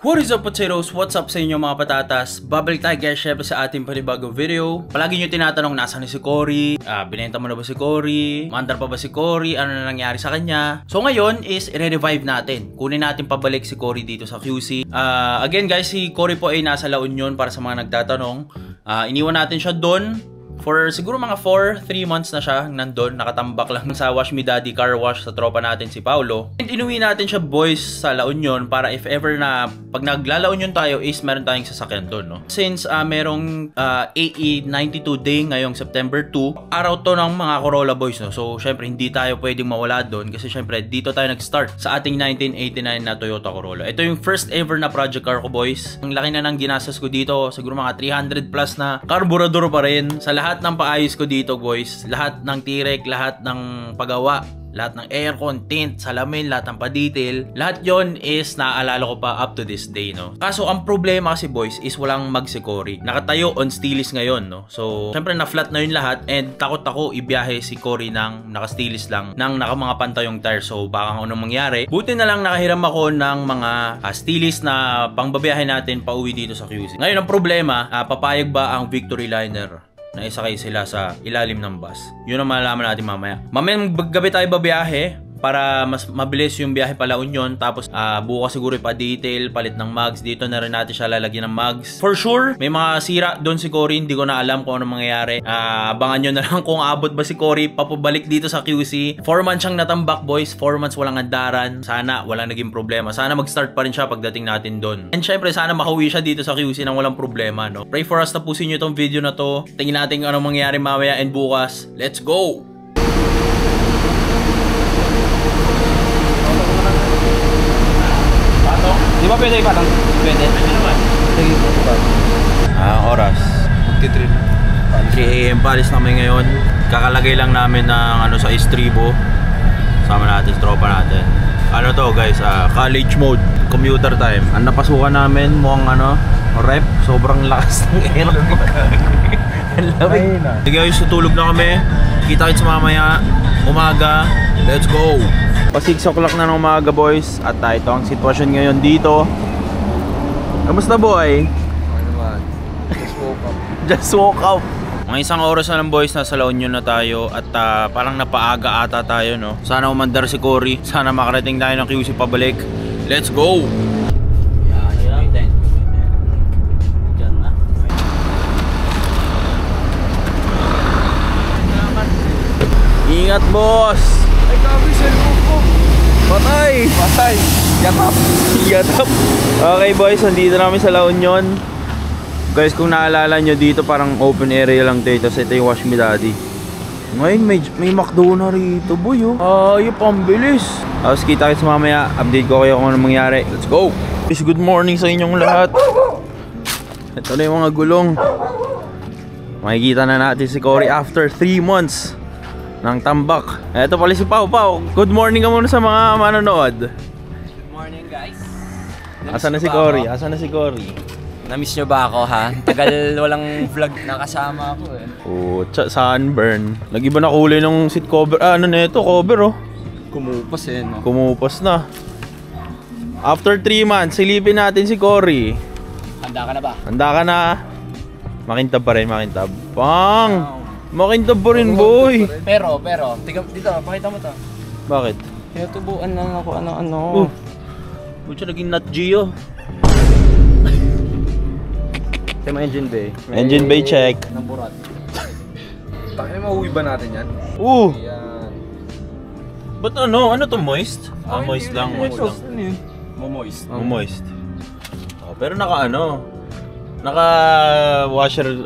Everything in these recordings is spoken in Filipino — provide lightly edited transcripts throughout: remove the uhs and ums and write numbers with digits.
What is up potatoes? What's up sa inyo mga patatas? Babalik tayo guys syempre sa ating panibagong video. Palagi nyo tinatanong nasaan ni si Cory? Binenta mo na ba si Cory? Mandar pa ba si Cory? Ano na nangyari sa kanya? So ngayon is i-revive natin. Kunin natin pabalik si Cory dito sa QC. Again guys, si Cory po ay nasa La Union para sa mga nagtatanong. Iniwan natin siya doon. For siguro mga 3 months na siya nandun, nakatambak lang sa Wash Me Daddy car wash sa tropa natin si Paulo. And inuwi natin siya boys sa La Union para if ever na pag nagla-La Union tayo is meron tayong sasakyan doon, no? Since merong AE 92 day ngayong September 2, araw to ng mga Corolla boys, no? So syempre hindi tayo pwedeng mawala doon kasi syempre dito tayo nag-start sa ating 1989 na Toyota Corolla. Ito yung first ever na project car ko boys. Ang laki na ng ginastos ko dito, siguro mga 300 plus na carburetor pa rin. Sa lahat ng paayos ko dito boys, lahat ng tirek, lahat ng pagawa, lahat ng aircon, tint, salamin, lahat ng pa-detail, lahat yon is naaalala ko pa up to this day, no? Kaso ang problema kasi boys is walang mag si Cory. Nakatayo on steelist ngayon, no? So syempre na-flat na yun lahat and takot ako ibiyahe si Cory ng naka-steelist lang, ng naka mga pantayong tire. So baka anong mangyari. Buti na lang nakahiram ako ng mga steelist na pangbabiyahe natin pauwi dito sa QC. Ngayon ang problema, papayag ba ang Victory Liner na isakay sila sa ilalim ng bus? Yun ang malalaman natin mamaya. Mamayang gabi tayo babiyahe para mas mabilis yung biyahe pa La Union. Tapos bukas siguro pa-detail, palit ng mugs. Dito na rin natin siya lalagyan ng mugs. For sure, may mga sira doon si Cory. Hindi ko na alam kung ano mangyayari. Abangan nyo na lang kung abot ba si Cory papabalik dito sa QC. 4 months siyang natambak boys. 4 months walang andaran. Sana walang naging problema. Sana mag-start pa rin siya pagdating natin doon. And syempre sana makauwi siya dito sa QC nang walang problema, no? Pray for us, tapusin nyo itong video na to. Tingnan natin kung ano mangyayari mamaya and bukas. Let's go! Di ba pwede ipatang? Pwede. Pwede naman. Sige po. Oras. 3 AM palis namin ngayon. Kakalagay lang namin ng sa Estribo. Sama natin, tropa natin. Ano to guys, college mode, commuter time. Ang napasukan namin mukhang rep, sobrang lakas ng aircon. Sige guys, tutulog na kami. Kita kita mamaya, umaga. Let's go! Pa 6 o'clock na ng umaga boys. At ito ang sitwasyon ngayon dito. Kamusta boy? Okay naman. Just woke up. Just woke up. Mga isang oras na lang boys, nasa La Union na tayo. At parang napaaga ata tayo, no? Sana umandar si Cory. Sana makarating tayo ng QC pabalik. Let's go! Ingat boss! Ay, gabi, cellphone ko. Patay! Patay. Yatap. Yatap. Okay boys, nandito namin sa La Union. Guys, kung naalala nyo dito parang open area lang dito. Tapos ito yung Wash Me Daddy. Ngayon may McDo na rito boy, oh. Yung pambilis. Tapos kita kita mamaya. Update ko kayo kung ano mangyari. Let's go! Guys, good morning sa inyong lahat. Ito na yung mga gulong. Makikita na natin si Cory after 3 months ng tambak. Ito pala si Pau. Pau, good morning ka muna sa mga manonood. Good morning guys. Asan na si Cory? Asan na si Cory? Namiss nyo ba ako ha? Tagal walang vlog na kasama ako eh. Sunburn. Nag-iba na kulay ng seat cover. Ano na ito? Cover oh. Kumupas eh no? Kumupas na. After 3 months, silipin natin si Cory. Handa ka na ba? Handa ka na. Makintab pa rin, makintab. Pang! Makintab pa rin boy. Pero, tiga, dito, pakita mo to. Bakit? Tinutubuan lang ako ano. Buti naging Nat Geo. Ito yung engine bay. Engine bay check. Naburat. Bakit mauwi ba natin yan? Yan. Ba't ano to moist? Moist lang, moist lang. Moist. Moist. Pero naka washer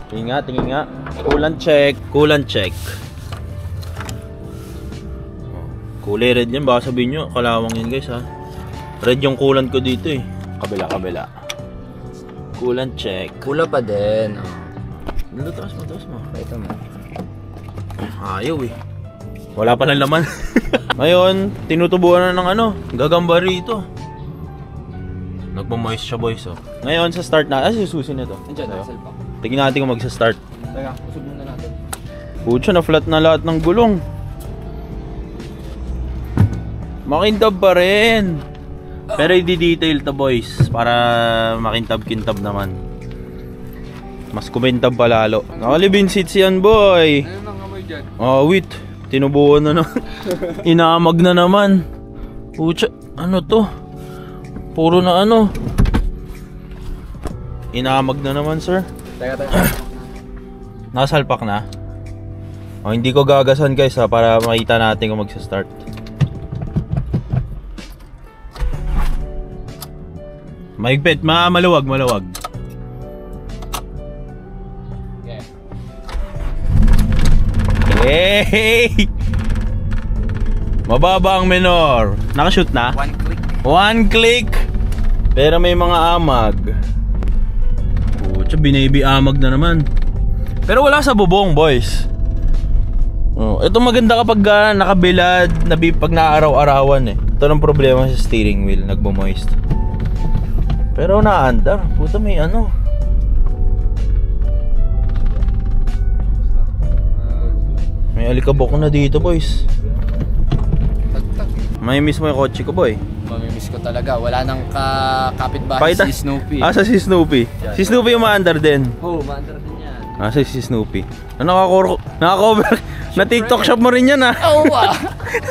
tingin nga. Coolant check. Kulay red yan, baka sabihin nyo kalawang yan guys ha. Red yung coolant ko dito eh. Kabila. Coolant check. Pula pa din. Taas mo. Ito mo. Ayaw eh. Wala pa ng laman. Ngayon, tinutubuan na ng gagamba rito. Nagmamoist siya boys oh. Ngayon sa start na, susi na to. Nandiyan na, cellphone. Tingnan natin kung magsa-start. Teka, usog muna natin. Pucha, na flat na lahat ng gulong. Makintab pa rin. Pero i-detail to boys para makintab-kintab naman. Mas kumintab pa lalo. Nakalibin seats yan boy. Ano nang amoy dyan? Oh wait, tinubuan na naman. Inamag na naman. Pucha, ano to? Puro na ano. Inamag na naman sir. Teka. Nakasalpak na. Oh, hindi ko gagasan guys ha, para makita natin kung magsa-start. Mahigpit, maluwag. Hey! Mababa ang minor. Nakashoot na? One click. Pero may mga amag. Pucha, binaby amag na naman. Pero wala sa bubong, boys. Oh, ito maganda kapag nakabilad, pag naaraw-arawan eh. Ito ang problema sa steering wheel, nagmo-moist. Pero naandar, puta may ano. May alikabok na dito, boys. May miss mo yung kotse ko, boy. Mamimiss ko talaga. Wala nang kapitbahay Pakita. si Snoopy. Sa si Snoopy. Si Snoopy yung maandar din. Oh, maandar din yan. Si Snoopy. Naka-cover. Na TikTok shop mo rin yan ah. Oo ba?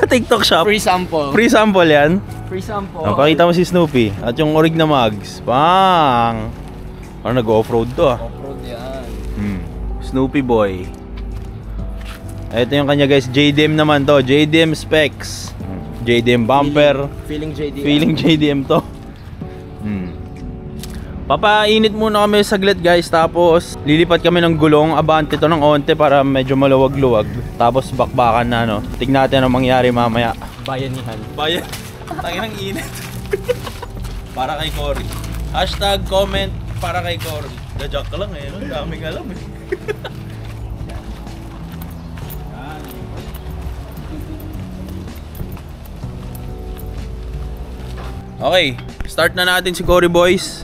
Na TikTok shop. Free sample. Free sample yan. Free sample. Pakita mo si Snoopy. At yung orig na mags. Pang! Parang nag-offroad to ah. Off-road yan. Snoopy boy. Ito yung kanya guys. JDM naman to. JDM specs. JDM bumper. Feeling JDM. Feeling JDM to. Papainit muna kami saglit guys. Tapos lilipat kami ng gulong. Abante to ng onte para medyo maluwag-luwag. Tapos bakbakan na no. Tignan natin ang mangyari mamaya. Bayanihan. Bayan. Tangin ng init. Para kay Cory. Hashtag comment para kay Cory. Dadyak ka lang eh. Ang daming alam eh. Okay, start na natin si Cory boys.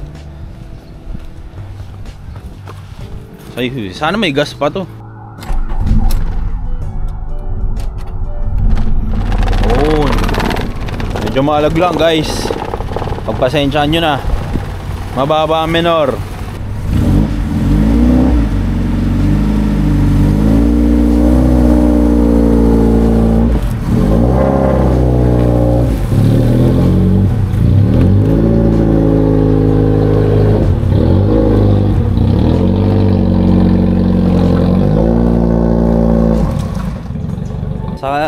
Ay, sana may gas pa to. Oh, medyo maalag lang guys. Pagpasensyaan nyo na. Mababa ang minor.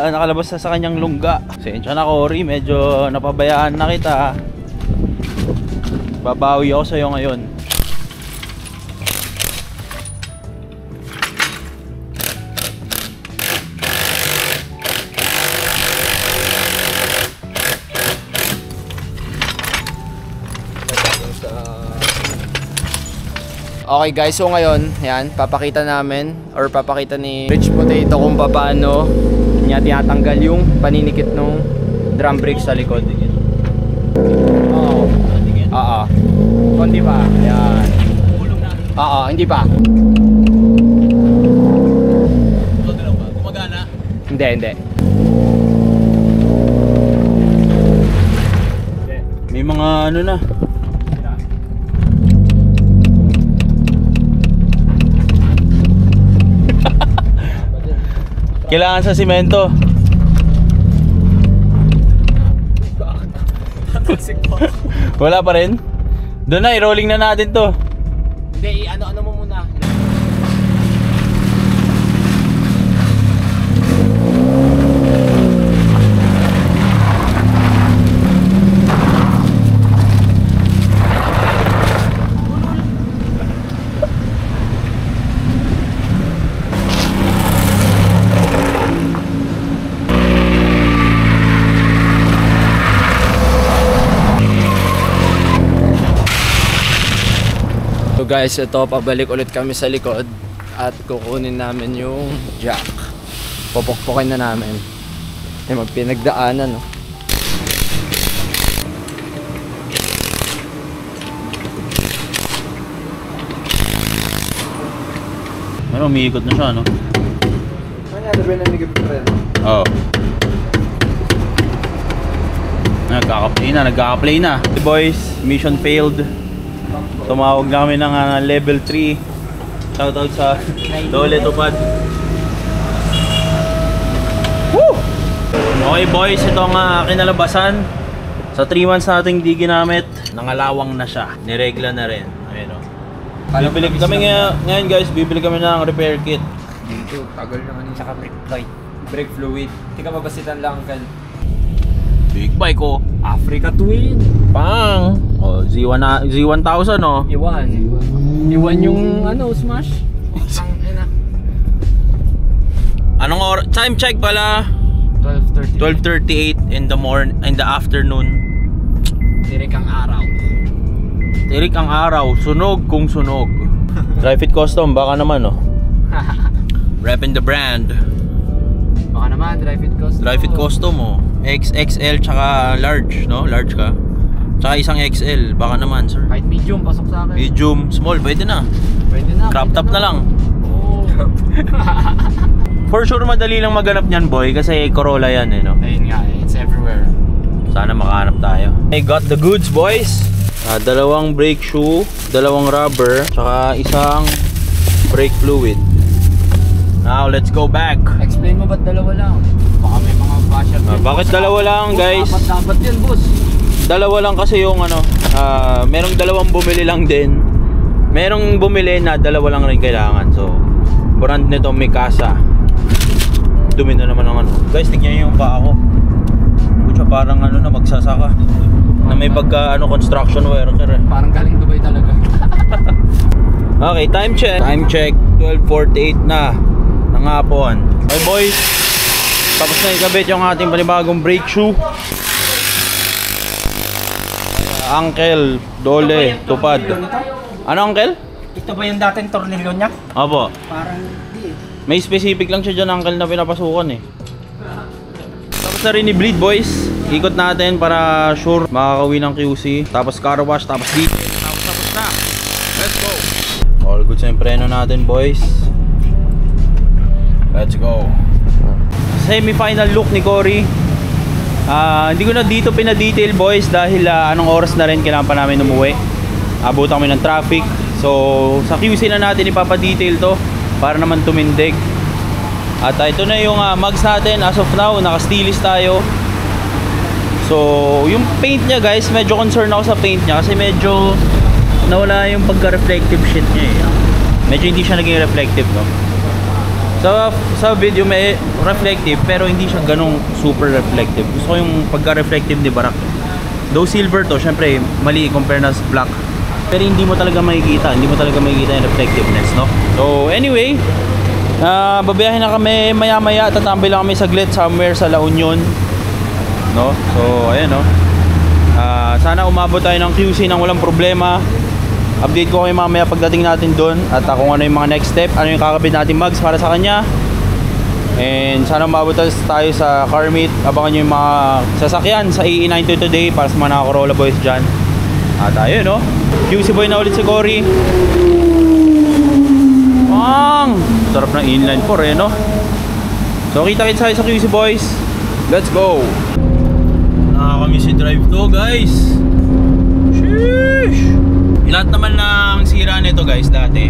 Nakalabas na sa kanyang lungga. Sensya na Cory, medyo napabayaan na kita. Babawi ako sa'yo ngayon. Okay guys, so ngayon, yan, papakita namin or papakita ni Rich Potato kung paano niya tinatanggal yung paninikit ng drum brake sa likod. Oo. Oo. Kundi pa. Yan. Oo, hindi pa. Gumagana? Hindi. May mga ano na. Kailangan sa simento. Wala pa rin? Doon na, i-rolling na natin to. Hindi, ano mo muna. So guys, ito pabalik ulit kami sa likod at kukunin namin yung jack. Popokpokin na namin. Ay magpinagdaanan no. Ano, umiikot na siya, no? Ano yan? Sabi na nagigip pa rin. Oo. Nagkaka-play na. Boys, mission failed. Tumawag namin ng level 3. Shoutout sa Dole Tupad. Woo! Okay boys, ito ang kinalabasan. Sa 3 months nating hindi ginamit, nangalawang na siya. Niregla na rin. Ayun o. Bibili kami ngayon guys, bibili kami ng repair kit. Dito, tagal naman yung saka brake fluid. Brake fluid. Tika mabasitan lang, Uncle. Big bike ko. Africa Twin. Pang! Oh, Z1000 oh. Iwan yung smash. Ina. Anong oras? Time check pala. 12:30. 12:38 in the afternoon. Tirik ang araw. Tirik ang araw, sunog kung sunog. Drive It Custom, baka naman oh. Reppin' the brand. Baka naman, Drive It Custom. Drive It Custom oh. XXL tsaka large, no? Large ka. Tsaka isang XL, baka naman sir. Kahit medium, pasok sa akin. Medium, small, pwede na. Pwede na. Crop top na lang. Oh. For sure madali lang maganap niyan boy kasi Corolla yan eh no. Ayun nga, it's everywhere. Sana makahanap tayo. I got the goods boys. Dalawang brake shoe, dalawang rubber, tsaka isang brake fluid. Now let's go back. Explain mo ba't dalawa lang? Baka may mga basher. Bakit dalawa lang guys? Dapat yan boss. Dalawa lang kasi yung merong dalawang bumili lang din. Merong bumili na dalawa lang rin kailangan. So brand nito Mikasa. Dumi na naman ang guys, tignan yung paa ko. Pucha, parang na magsasaka. Na may pagka construction worker eh. Parang galing Dubai talaga. Okay, time check. Time check, 12:48 na ng hapon. Okay boys, tapos na ikabit yung ating panibagong brake shoe. Uncle Dole Tupad. Ano Uncle? Ito ba yung dating tornilyo niya? Opo. Parang hindi eh. May specific lang siya dyan Uncle na pinapasukan eh. Tapos na rin i-bleed boys. Ikot natin para sure makakauwi ng QC. Tapos car wash, tapos dito. Tapos na. Let's go. All good sa yung preno natin boys. Let's go. Semi-final look ni Cory. Hindi ko na dito pinadetail boys dahil anong oras na rin kailangan pa namin umuwi. Abutan kami ng traffic. So sa QC na natin ipapadetail to para naman tumindig. At ito na yung mugs natin as of now. Naka-steelist tayo. So yung paint niya guys, medyo concerned ako sa paint niya kasi medyo nawala yung pagka-reflective sheet niya eh. Medyo hindi siya naging reflective no. Sa video may reflective pero hindi siya ganong super reflective. Gusto ko yung pagka-reflective ni Barak. Though silver to, syempre mali compare na sa black. Pero hindi mo talaga makikita yung reflectiveness no. So anyway, babiyahin na kami maya-maya, tatambay lang kami saglit somewhere sa La Union. No? So ayan no. Sana umabot tayo ng QC nang walang problema. Update ko kayo mamaya pagdating natin doon at kung ano yung mga next step, ano yung kakabit natin mugs para sa kanya. And sana umabot tayo sa car meet. Abangan nyo yung mga sasakyan sa EE92 today para sa mga Corolla boys dyan. At ayun no, QC boy na ulit si Cory. Sarap ng inline 4 eh no. So kita-kits tayo sa QC boys. Let's go. Nakakamiss si drive to guys. Sheesh. Lahat naman ng sira nito guys dati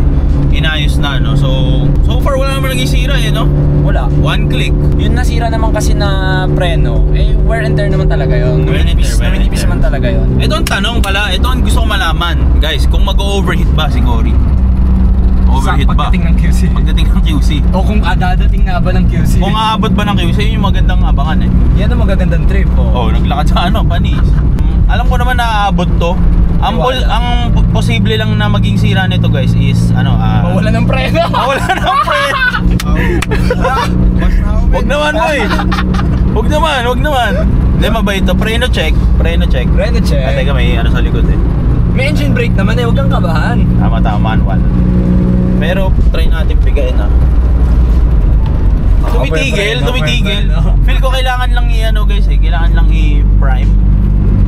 inayos na no. So far wala naman naging sira eh no. Wala. One click. Yung nasira naman kasi na preno, eh wear and tear naman talaga yun. Naminipis naman talaga yun. Ito ang tanong pala, ito ang gusto ko malaman guys, kung mag-overheat ba si Cory? Overheat ba? Pagdating ng QC. Pagdating ng QC. O kung dadating na ba ng QC. Kung aabot ba ng QC, yun yung magandang abangan eh. Yan ang magagandang trip oh. Naglakad sa panis. Alam ko naman na aabot to. Ang posible lang na maging sira nito guys is mawala ng preno. Mawala ng preno. Wag naman boy. Wag naman. Hindi mabait to. Preno check. Teka may sa likod eh. May engine brake naman eh, wag kang kabahan. Tama manual. Pero try natin bigayin Tumitigil. Feel ko kailangan lang guys eh. Kailangan lang i-prime.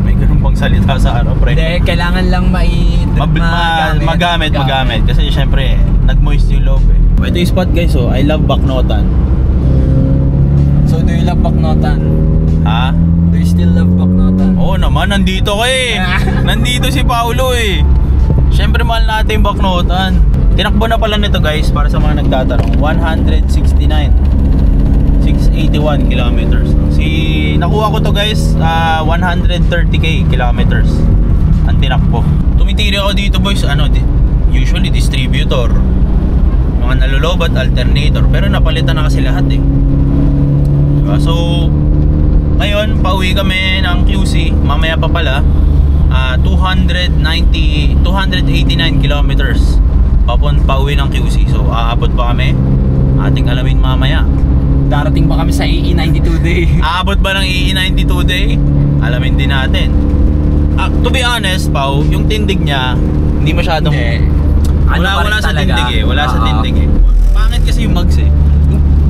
May ganun bang salita sa prime? Hindi, kailangan lang magamit. Kasi syempre nag-moist yung loob eh. Ito yung spot guys I love Baknotan. So do you love Baknotan? Ha? Do you still love Baknotan? Oo naman, nandito ka eh. Nandito si Paulo eh. Siyempre mahal natin yung Baknotan. Tinakbo na pala nito guys, para sa mga nagtatanong, 681 kilometers. Nakuha ko to guys, 130k kilometers ang tinakbo. Tumitiri ako dito boys, usually distributor, mga nalolobat, alternator, pero napalitan na kasi lahat eh. Diba? So ngayon pauwi kami ng QC, mamaya pa pala 289 kilometers pauwi ng QC. So aabot pa kami, ating alamin mamaya. Darating ba kami sa AE92 day? Aabot ba ng AE92 day? Alamin din natin. To be honest, Pau, yung tindig niya hindi masyadong wala sa tindig eh. Wala sa tindig eh. Pangit kasi yung mags eh.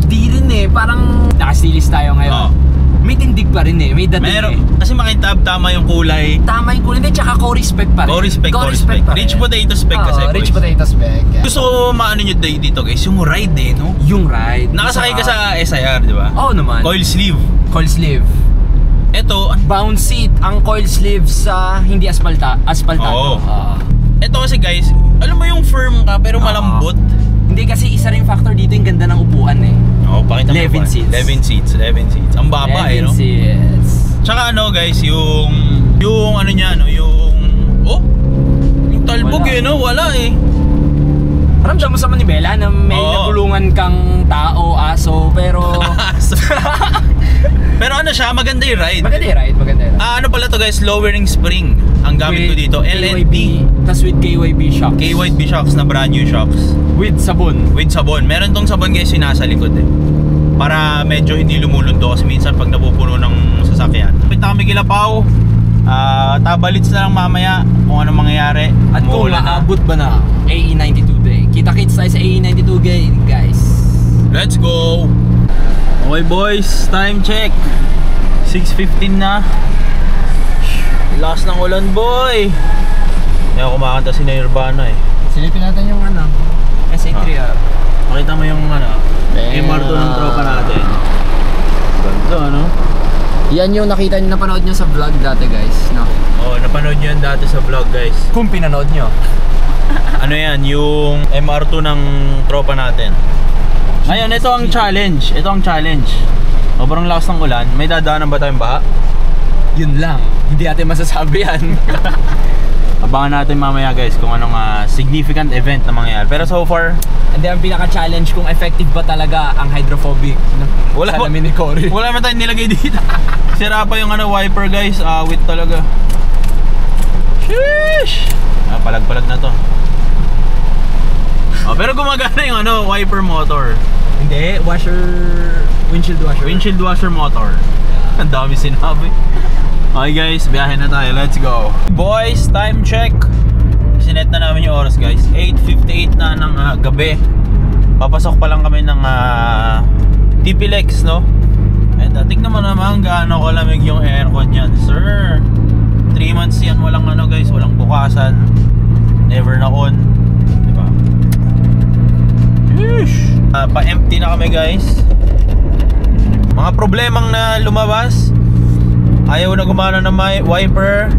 Hindi rin eh, parang nakasilis tayo ngayon. May tindig pa rin eh, may dating eh. Kasi makintab, tama yung kulay. Tama yung kulay, tsaka co-respect pa rin. Co-respect. Rich potato spec kasi. Rich potato spec. Yeah. Gusto ko maano nyo dito guys, yung ride eh, no? Yung ride. Nakasakay ka sa SIR, di ba? Oo naman. Coil sleeve. Ito, bound seat, ang coil sleeve sa hindi asfaltado. Ito kasi guys, alam mo yung firm ka pero malambot. Hindi kasi isa rin factor dito yung ganda ng upuan eh. Pakita mo 11 seats. 11 seats. Ang baba eh, no? 11 seats. Tsaka guys, yung ano niya, no? Yung talbog eh, no? Wala eh. Ramdam mo sa manibela na may nagulungan kang tao, aso, pero... Pero siya, maganda yung ride. Maganda yung ride. Ano pala to guys, lowering spring. Ang gamit ko dito, LNT. Tas with KYB shocks. KYB shocks na brand new shocks. With sabon. Meron tong sabon guys yung nasa likod eh. Para medyo hindi lumulundo kasi minsan pag napupuno ng sasakyan. Kapit na kami kila Pau. Tabalits na lang mamaya kung anong mangyayari. At kung maabot ba na AE92 day. Kita-kits tayo sa AE92 day guys. Let's go! Okay boys, time check 6:15 na. Last ng ulan boy. Kaya kumakanta si Nirvana eh. Silipin natin yung SA3 Makita mo yung MR2 ng tropa natin. Ganda ano? Yan yung napanood nyo sa vlog dati guys, no? Napanood nyo yan dati sa vlog guys. Kung pinanood nyo. Ano yan, yung MR2 ng tropa natin. Ngayon, ito ang challenge. Sobrang lakas ng ulan. May dadaanan ba tayong baha? Yun lang. Hindi natin masasabi yan. Abangan natin mamaya guys kung anong significant event na mangyayari. Pero so far, hindi, ang pinaka-challenge kung effective ba talaga ang hydrophobic salamin ni Cory. Wala naman tayong nilagay dito. Sira pa yung wiper guys. Awit talaga. Sheesh! Palag-palag na to. Pero gumagana yung wiper motor. Hindi, windshield washer motor. Ang dami sinabi. Okay guys, biyahe na tayo. Let's go. Boys, time check. Sinet na namin yung oras guys. 8:58 na ng gabi. Papasok pa lang kami ng TP-Lex, no? And tignan mo naman gaano kalamig yung aircon yan, sir. 3 months yan, walang guys, walang bukasan. Never na on. Diba? Pa-empty na kami guys. Mga problemang na lumabas. Ayaw na gumana ng wiper.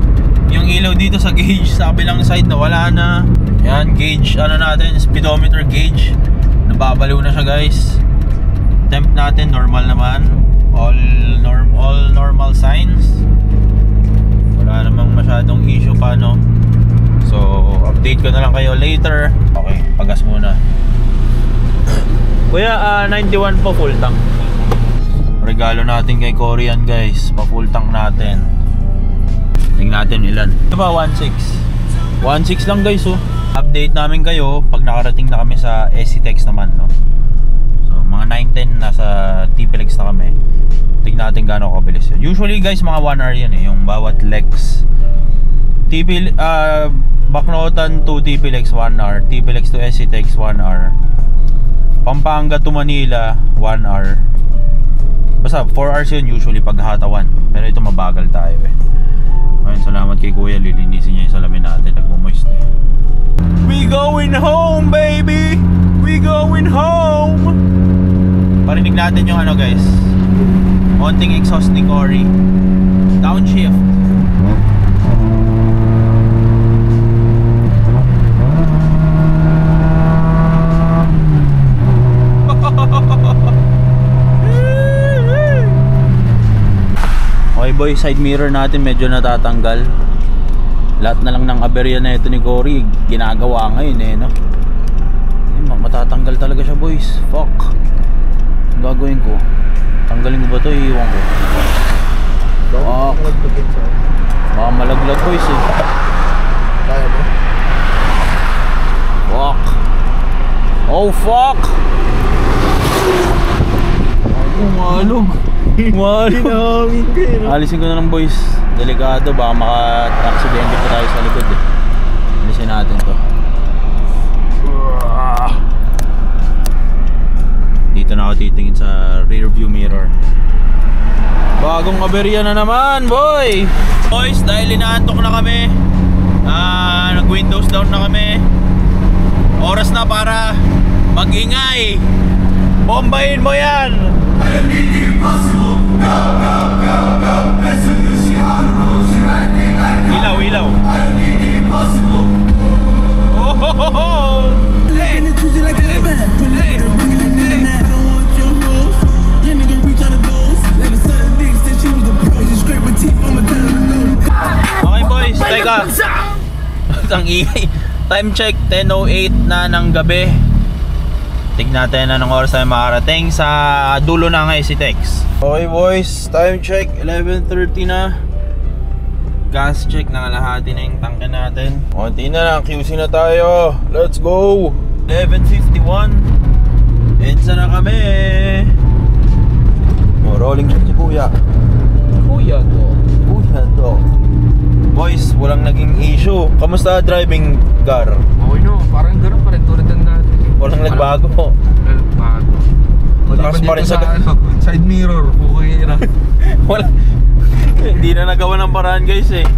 Yung ilaw dito sa gauge sa kabilang side na wala na. Yan, gauge natin, speedometer gauge. Nababaliw na siya guys. Temp natin normal naman. All normal signs. Wala namang masyadong issue pa, no? So update ko na lang kayo later. Okay, pagas muna. Kuya, 91 po full tank. Regalo natin kay Cory yan guys. Pa-full tank natin. Tingnan natin ilan. Ito ba 1.6? 1.6 lang guys oh. Update namin kayo pag nakarating na kami sa SCTEX naman, no? So mga 9-10 nasa TP-Lex na kami. Tingnan natin gaano kabilis yun. Usually guys mga 1 hour yan eh. Yung bawat legs. Baknotan to TP-Lex 1 hour. TP-Lex to SCTEX 1 hour. Pampanga to Manila 1 hour. Basta 4 hours yun usually pag hatawan. Pero ito mabagal tayo eh. Ayun, salamat kay Kuya, lilinisin niya yung salamin natin. Nagmo-moist eh. We going home baby! We going home! Parinig natin yung guys, konting exhaust ni Cory. Downshift. Okay boy, side mirror natin medyo natatanggal. Lahat na lang ng aberya na ito ni Cory ginagawa ngayon eh, no? Matatanggal talaga siya boys. Fuck. Ang gagawin ko, tanggalin ko ba ito? Iiwan ko. Fuck. Baka malaglag boys eh. Kaya mo? Fuck. Oh fuck. Malog. Malog. Alisin ko na lang boys. Delikado, baka maka-aksidente pa tayo sa likod eh. Alisin natin to. Dito na ako titingin sa rear view mirror. Bagong aberya na naman boy. Boys, dahil inaantok na kami, nag windows down na kami. Oras na para mag-ingay. Bombahin mo yan. Ilaw, ilaw. Oh, okay boys, teka. Ang ingay. Time check, 10:08 na ng gabi. Tignan natin anong oras tayo makarating sa dulo na nga si Tex. Okay boys, time check, 11:30 na. Gas check, nakalahati na yung tangke natin. Konti na lang, QC na tayo. Let's go. 11:51. EDSA na kami. Rolling shot si kuya. Kuya to. Kuya to. Boys, walang naging issue. Kamusta driving, Gar? Okay no, parang gano'n pa rin tulad ng dati. Walang nagbago. Nagbago. Lakas pa rin sa side mirror, okay na. Wala. Hindi na nagawa ng paraan guys eh.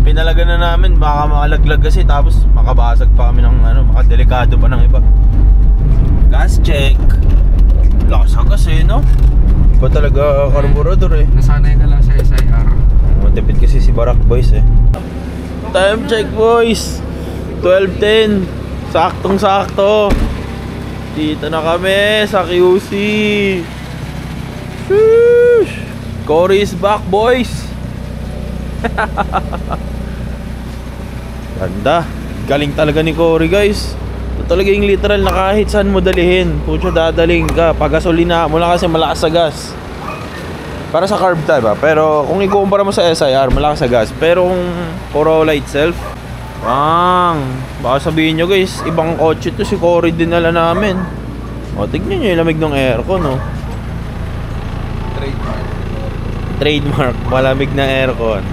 Pinalaga na namin, baka makalaglag kasi tapos makabasag pa kami ng makadelikado pa ng iba. Gas check. Lakas kasi no? Iba talaga carburetor eh. Nasanay ka lang sa SIR. Matipid kasi si Barak boys eh. Time check boys, 12:10. Saktong sakto. Dito na kami sa QC. Sheesh. Cory is back boys. Ganda. Galing talaga ni Cory guys. Ito talaga yung literal na kahit saan mo dalihin, puto dadaling ka. Pag gasolina mo lang kasi malakas sa gas. Para sa carb type ba? Pero kung ikukumpara mo sa SIR, malakas sa gas. Pero kung Corolla itself, baka sabihin nyo guys, ibang kotse to, si Cory dinala namin. O, tignan nyo yung lamig ng aircon, no? Trademark, malamig na aircon.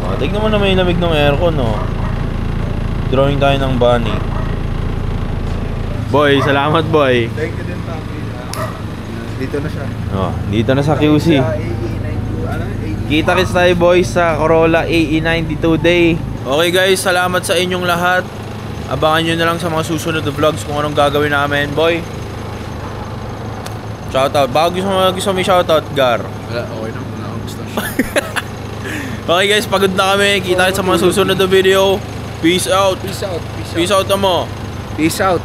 O, tignan mo naman yung lamig ng aircon, no? Drawing tayo ng bunny. Boy, salamat boy. Thank you din, Papi. Dito na siya. O, dito na sa QC. Kita kits tayo boys sa Corolla AE92 day. Okay guys, salamat sa inyong lahat. Abangan nyo na lang sa mga susunod na vlogs kung anong gagawin namin, boy. Shoutout. Bago gusto mo shoutout, Gar? Wala, okay na. Wala akong gusto. Okay guys, pagod na kami. Kita kits sa mga susunod na video. Peace out. Peace out. Peace out mo. Peace out.